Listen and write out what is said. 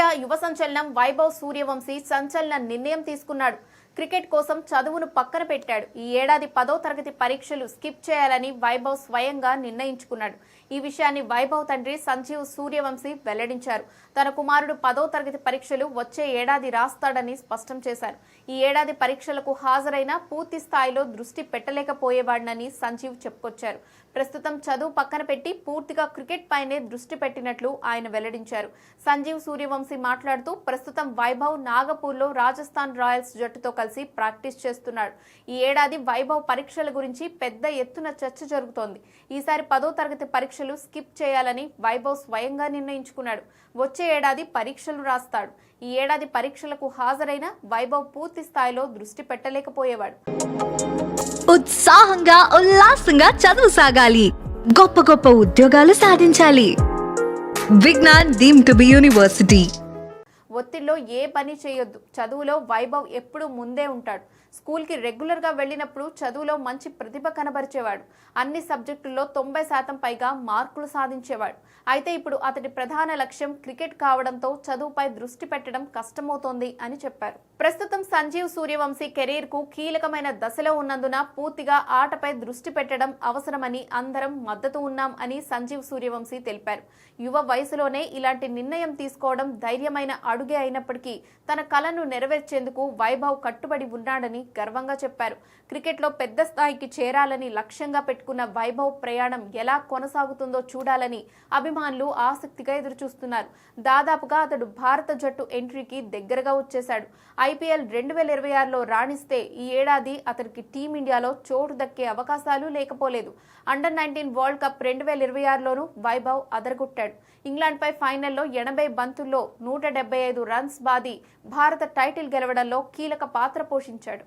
Team India యువ సంచలనం వైభవ్ సూర్యవంశీ సంచలన నిర్ణయం తీసుకున్నాడు. క్రికెట్ కోసం చదువును పక్కన పెట్టాడు. ఈ ఏడాది 10వ తరగతి పరీక్షలు స్కిప్ చేయాలని వైభవ్ స్వయంగా నిర్ణయించుకున్నాడు. ఈ విషయాన్ని వైభవ్ తండ్రి సంజీవ్ సూర్యవంశీ వెల్లడించారు. తన కుమారుడు 10వ తరగతి పరీక్షలు వచ్చే ఏడాది రాస్తాడని స్పష్టం చేశారు. ఈ ఏడాది పరీక్షలకు హాజరైన పూర్తి స్థాయిలో దృష్టి పెట్టలేకపోయేవాడినని సంజీవ్ చెప్పుకొచ్చారు. ప్రస్తుతం చదువు పక్కన పెట్టి పూర్తిగా క్రికెట్ పైనే దృష్టి పెట్టినట్లు ఆయన వెల్లడించారు. సంజీవ్ సూర్యవంశీ మాట్లాడుతూ ప్రస్తుతం వైభవ్ నాగపూర్లో రాజస్థాన్ రాయల్స్ జట్టుతో కలిసి ప్రాక్టీస్ చేస్తున్నాడు. ఈ ఏడాది వైభవ్ పరీక్షల గురించి పెద్ద ఎత్తున చర్చ జరుగుతోంది. ఈసారి 10వ తరగతి పరీక్షలు స్కిప్ చేయాలని వైభవ్ స్వయంగా నిర్ణయించుకున్నాడు. వచ్చే ఏడాది పరీక్షలు రాస్తాడు. ఈ ఏడాది పరీక్షలకు హాజరైన వైభవ్ పూర్తి స్థాయిలో దృష్టి పెట్టలేకపోయేవాడు. ఉత్సాహంగా ఉల్లాసంగా చదువు సాగాలి, గొప్ప గొప్ప ఉద్యోగాలు సాధించాలి. Vignan deemed to be university. ఒత్తిడిలో ఏ పని చేయొద్దు. చదువులో వైభవ్ ఎప్పుడూ ముందే ఉంటాడు. స్కూల్కి రెగ్యులర్గా వెళ్ళినప్పుడు చదువులో మంచి ప్రతిభ కనబరిచేవాడు. అన్ని సబ్జెక్టుల్లో 90% పైగా మార్కులు సాధించేవాడు. అయితే ఇప్పుడు అతడి ప్రధాన లక్ష్యం క్రికెట్ కావడంతో చదువుపై దృష్టి పెట్టడం కష్టమవుతోంది అని చెప్పారు. ప్రస్తుతం సంజీవ్ సూర్యవంశీ కెరీర్ కు కీలకమైన దశలో ఉన్నందున పూర్తిగా ఆటపై దృష్టి పెట్టడం అవసరమని అందరం మద్దతు ఉన్నాం అని సంజీవ్ సూర్యవంశీ తెలిపారు. యువ వయసులోనే ఇలాంటి నిర్ణయం తీసుకోవడం ధైర్యమైన అడుగే అయినప్పటికీ తన కలను నెరవేర్చేందుకు వైభవ్ కట్టుబడి ఉన్నాడని గర్వంగా చెప్పారు. క్రికెట్లో పెద్ద స్థాయికి చేరాలని లక్ష్యంగా పెట్టుకున్న వైభవ్ ప్రయాణం ఎలా కొనసాగుతుందో చూడాలని అభిమానులు ఆసక్తిగా ఎదురుచూస్తున్నారు. దాదాపుగా అతడు భారత జట్టు ఎంట్రీకి దగ్గరగా వచ్చేశాడు. IPL 2026లో రాణిస్తే ఈ ఏడాది అతనికి టీమిండియాలో చోటు దక్కే అవకాశాలు లేకపోలేదు. అండర్-19 వరల్డ్ కప్ 2026లోనూ వైభవ్ అదరగొట్టాడు. ఇంగ్లాండ్పై ఫైనల్లో 80 బంతుల్లో 175 రన్స్ బాది భారత టైటిల్ గెలవడంలో కీలక పాత్ర పోషించాడు.